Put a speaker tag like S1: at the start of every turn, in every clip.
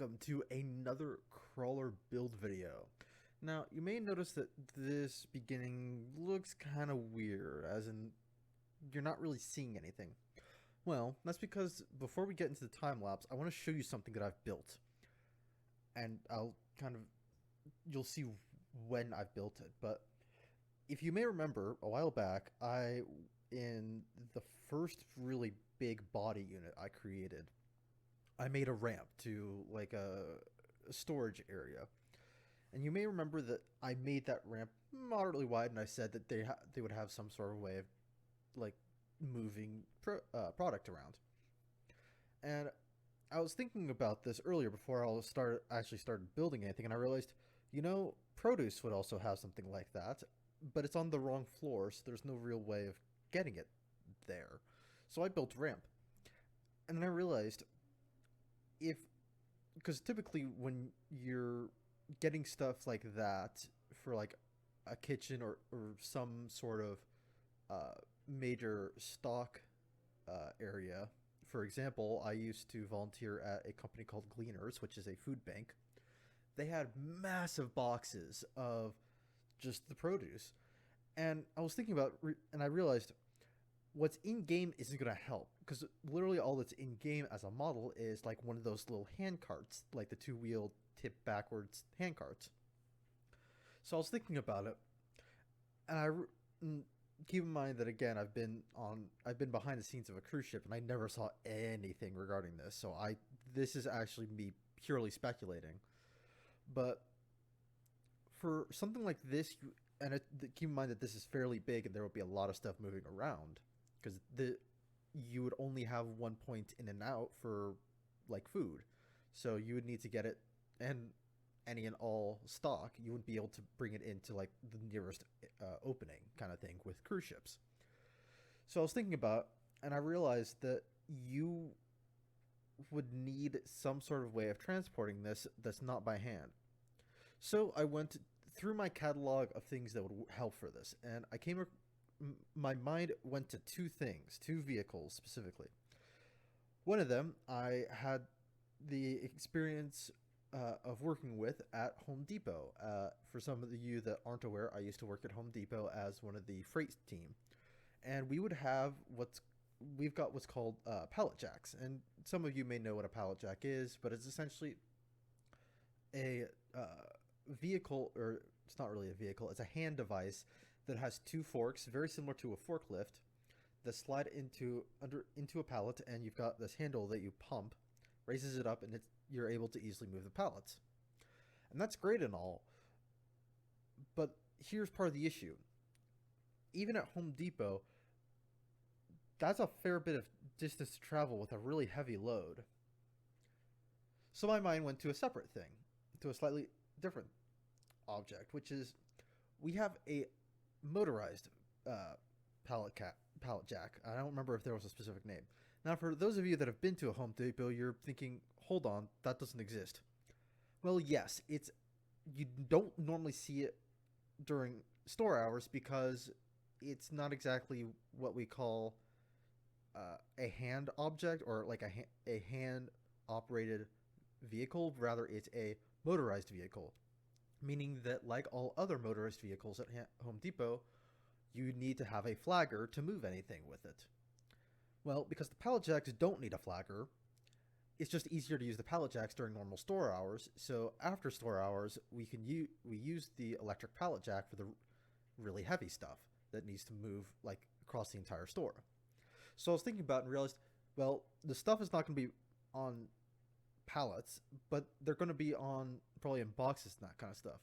S1: welcome to another crawler build video. Now, you may notice that this beginning looks kind of weird, as in you're not really seeing anything. Well, that's because before we get into the time lapse, I want to show you something that I've built. And you'll see when I've built it. But if you may remember, a while back, in the first really big body unit I created, I made a ramp to like a storage area. And you may remember that I made that ramp moderately wide, and I said that they would have some sort of way of like moving product around. And I was thinking about this earlier before actually started building anything, and I realized, produce would also have something like that, but it's on the wrong floor, so there's no real way of getting it there. So I built a ramp, and then I realized if because typically when you're getting stuff like that for like a kitchen or some sort of major stock area. For example, I used to volunteer at a company called Gleaners, which is a food bank. They had massive boxes of just the produce. And I was thinking and I realized what's in game isn't going to help, because literally all that's in game as a model is like one of those little hand carts, like the two-wheel tip backwards hand carts. So I was thinking about it, and keep in mind that again I've been behind the scenes of a cruise ship, and I never saw anything regarding this. So this is actually me purely speculating. But for something like this, keep in mind that this is fairly big, and there will be a lot of stuff moving around, because you would only have one point in and out for like food, so you would need to get it and any and all stock. You wouldn't be able to bring it into like the nearest opening kind of thing with cruise ships. So I was thinking about, and I realized that you would need some sort of way of transporting this that's not by hand. So I went through my catalog of things that would help for this, and my mind went to two vehicles specifically. One of them I had the experience of working with at Home Depot. For some of you that aren't aware, I used to work at Home Depot as one of the freight team, and we've got what's called pallet jacks, and some of you may know what a pallet jack is, but it's essentially a vehicle, or it's not really a vehicle, it's a hand device that has two forks, very similar to a forklift, that slide into a pallet, and you've got this handle that you pump, raises it up, and you're able to easily move the pallets. And that's great and all, but here's part of the issue. Even at Home Depot, that's a fair bit of distance to travel with a really heavy load. So my mind went to a separate thing, to a slightly different object, which is we have a motorized pallet jack. I don't remember if there was a specific name. Now, for those of you that have been to a Home Depot, you're thinking, hold on, that doesn't exist. Well, yes, you don't normally see it during store hours, because it's not exactly what we call a hand object, or like a hand operated vehicle. Rather, it's a motorized vehicle, meaning that like all other motorized vehicles at Home Depot, you need to have a flagger to move anything with it. Well, because the pallet jacks don't need a flagger, it's just easier to use the pallet jacks during normal store hours. So after store hours, we use the electric pallet jack for the really heavy stuff that needs to move like across the entire store. So I was thinking about it and realized, well, the stuff is not going to be on pallets, but they're going to be probably in boxes and that kind of stuff.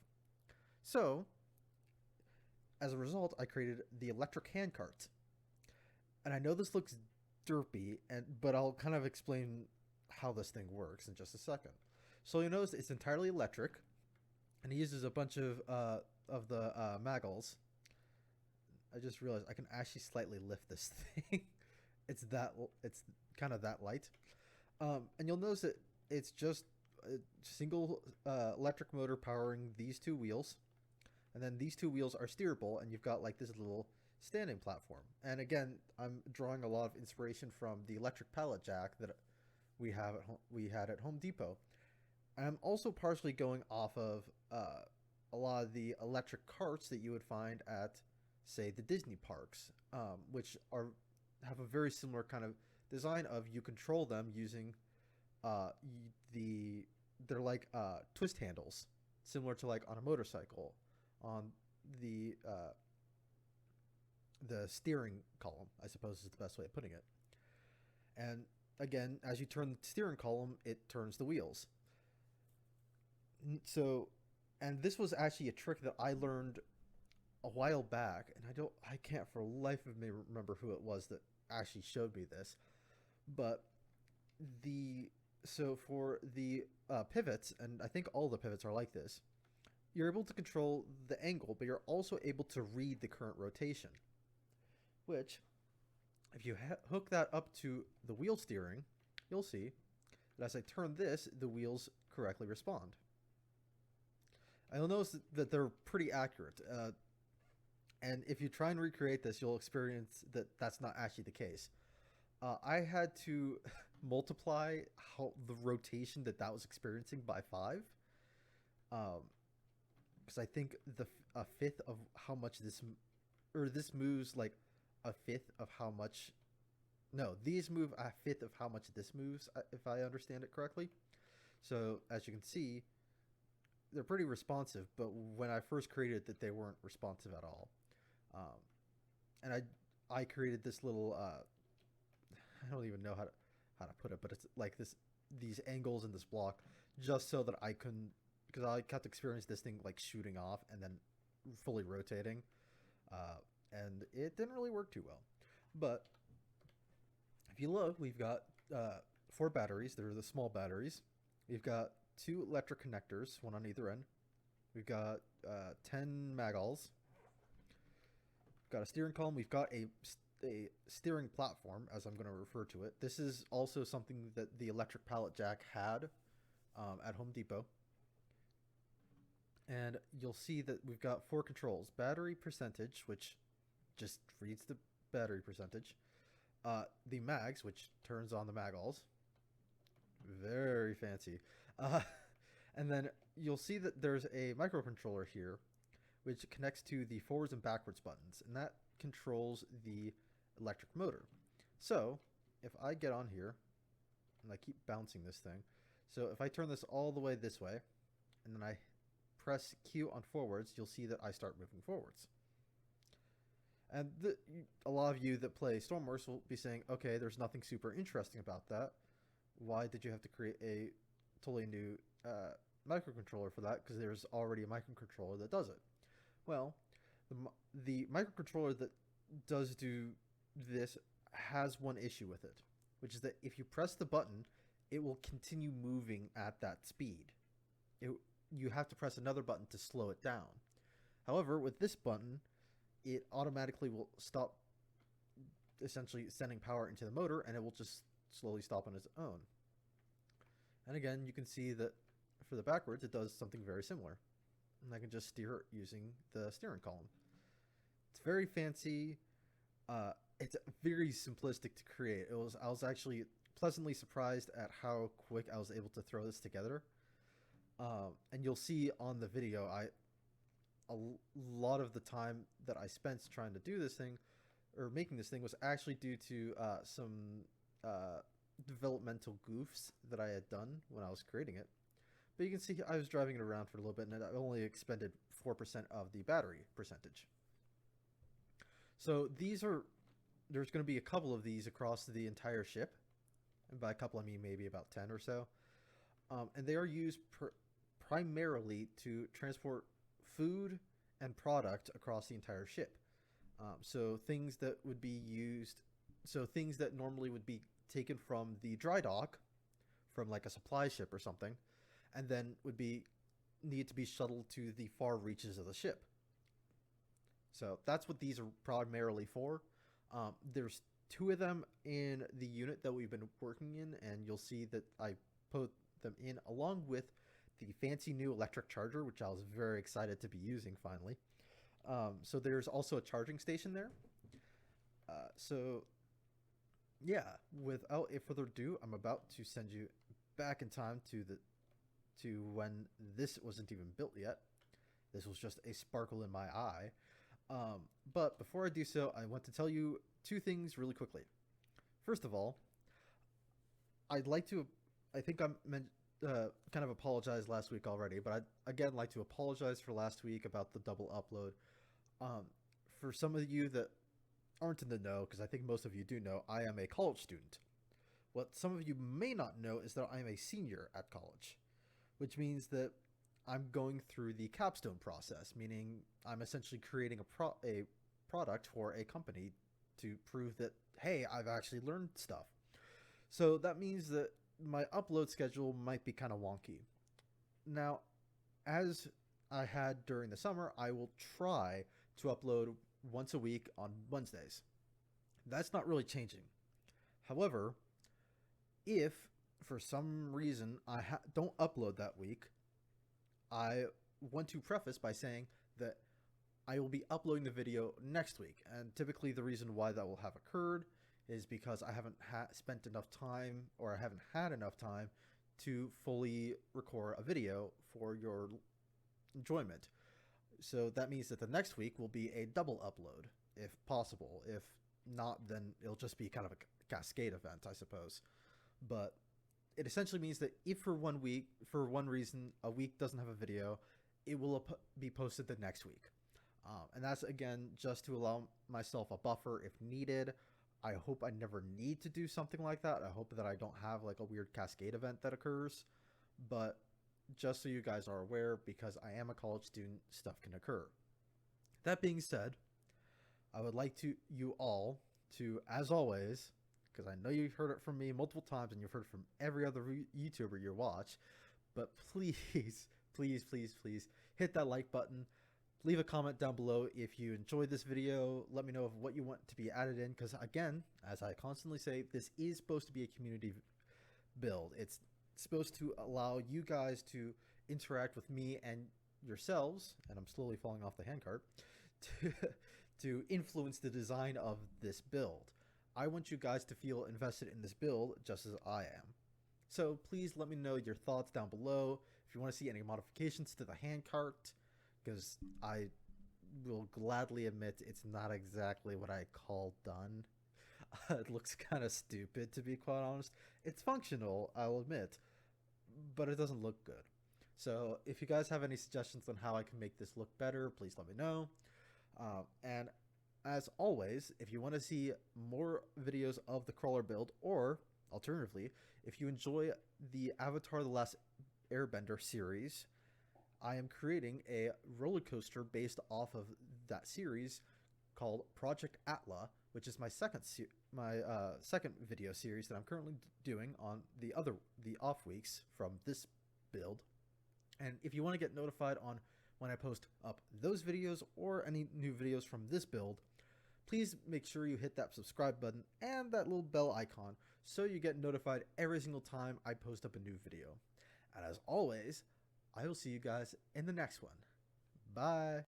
S1: So as a result, I created the electric hand cart. And I know this looks derpy, but I'll kind of explain how this thing works in just a second. So you notice it's entirely electric, and it uses a bunch of the maggles. I just realized I can actually slightly lift this thing. It's kind of that light. And you'll notice that it's just a single electric motor powering these two wheels, and then these two wheels are steerable, and you've got like this little standing platform. And again, I'm drawing a lot of inspiration from the electric pallet jack that we had at Home Depot. I'm also partially going off of a lot of the electric carts that you would find at, say, the Disney parks, which are have a very similar kind of design of you control them using uh, the they're like twist handles, similar to like on a motorcycle, on the uh, the steering column, I suppose is the best way of putting it. And again, as you turn the steering column, it turns the wheels. So, and this was actually a trick that I learned a while back, and I can't for the life of me remember who it was that actually showed me this. But the so for the pivots, and I think all the pivots are like this. You're able to control the angle, but you're also able to read the current rotation. Which, if you hook that up to the wheel steering, you'll see that as I turn this, the wheels correctly respond. You'll notice that they're pretty accurate. And if you try and recreate this, you'll experience that that's not actually the case. I had to multiply how the rotation that was experiencing by five, because I think a fifth of how much this moves like a fifth of how much. No, these move a fifth of how much this moves, if I understand it correctly. So as you can see, they're pretty responsive, but when I first created that, they weren't responsive at all. Um, and I created this little I don't even know how to put it, but it's like these angles in this block just so that I couldn't, because I kept experiencing this thing like shooting off and then fully rotating, and it didn't really work too well. But if you look, we've got four batteries. They're the small batteries. We've got two electric connectors, one on either end. We've got 10 magals. We've got a steering column. We've got a steering platform, as I'm going to refer to it. This is also something that the electric pallet jack had at Home Depot. And you'll see that we've got four controls. Battery percentage, which just reads the battery percentage. The mags, which turns on the magals. Very fancy. Uh, and then you'll see that there's a microcontroller here, which connects to the forwards and backwards buttons, and that controls the electric motor. So if I get on here, and I keep bouncing this thing, so if I turn this all the way this way, and then I press Q on forwards, you'll see that I start moving forwards. And a lot of you that play Stormworks will be saying, okay, there's nothing super interesting about that. Why did you have to create a totally new microcontroller for that? Because there's already a microcontroller that does it. Well, the microcontroller that does do this has one issue with it, which is that if you press the button, it will continue moving at that speed. You have to press another button to slow it down. However, with this button, it automatically will stop essentially sending power into the motor, and it will just slowly stop on its own. And again, you can see that for the backwards, it does something very similar. And I can just steer it using the steering column. It's very fancy. It's very simplistic to create. I was actually pleasantly surprised at how quick I was able to throw this together. And you'll see on the video, a lot of the time that I spent trying to do this thing, or making this thing, was actually due to some developmental goofs that I had done when I was creating it. But you can see I was driving it around for a little bit, and I only expended 4% of the battery percentage. So there's going to be a couple of these across the entire ship. And by a couple, I mean maybe about 10 or so. And they are used primarily to transport food and product across the entire ship. So things that normally would be taken from the dry dock, from like a supply ship or something, and then need to be shuttled to the far reaches of the ship. So that's what these are primarily for. There's two of them in the unit that we've been working in, and you'll see that I put them in along with the fancy new electric charger, which I was very excited to be using finally. So there's also a charging station there. So yeah, without a further ado, I'm about to send you back in time to to when this wasn't even built yet. This was just a sparkle in my eye. But before I do so, I want to tell you two things really quickly. First of all, I'd like to, I think I kind of apologized last week already, but I'd again like to apologize for last week about the double upload. Um, for some of you that aren't in the know, because I think most of you do know, I am a college student. What some of you may not know is that I am a senior at college, which means that I'm going through the capstone process, meaning I'm essentially creating a product for a company to prove that, hey, I've actually learned stuff. So that means that my upload schedule might be kind of wonky. Now, as I had during the summer, I will try to upload once a week on Wednesdays. That's not really changing. However, if for some reason I don't upload that week, I want to preface by saying that I will be uploading the video next week. And typically the reason why that will have occurred is because I haven't spent enough time, or I haven't had enough time to fully record a video for your enjoyment. So that means that the next week will be a double upload, if possible. If not, then it'll just be kind of a cascade event, I suppose. But it essentially means that if for one week, for one reason, a week doesn't have a video, it will be posted the next week. And that's, again, just to allow myself a buffer if needed. I hope I never need to do something like that. I hope that I don't have like a weird cascade event that occurs. But just so you guys are aware, because I am a college student, stuff can occur. That being said, I would like you all to, as always, because I know you've heard it from me multiple times and you've heard it from every other YouTuber you watch, but please, please, please, please hit that like button. Leave a comment down below if you enjoyed this video. Let me know of what you want to be added in, because again, as I constantly say, this is supposed to be a community build. It's supposed to allow you guys to interact with me and yourselves, and I'm slowly falling off the handcart, to influence the design of this build. I want you guys to feel invested in this build just as I am. So please let me know your thoughts down below. If you want to see any modifications to the handcart, because I will gladly admit it's not exactly what I call done. It looks kind of stupid, to be quite honest. It's functional, I'll admit, but it doesn't look good. So if you guys have any suggestions on how I can make this look better, please let me know. And as always, if you want to see more videos of the crawler build, or alternatively, if you enjoy the Avatar: The Last Airbender series, I am creating a roller coaster based off of that series called Project Atla, which is my second video series that I'm currently doing on the off weeks from this build. And if you want to get notified on when I post up those videos or any new videos from this build, please make sure you hit that subscribe button and that little bell icon so you get notified every single time I post up a new video. And as always, I will see you guys in the next one. Bye.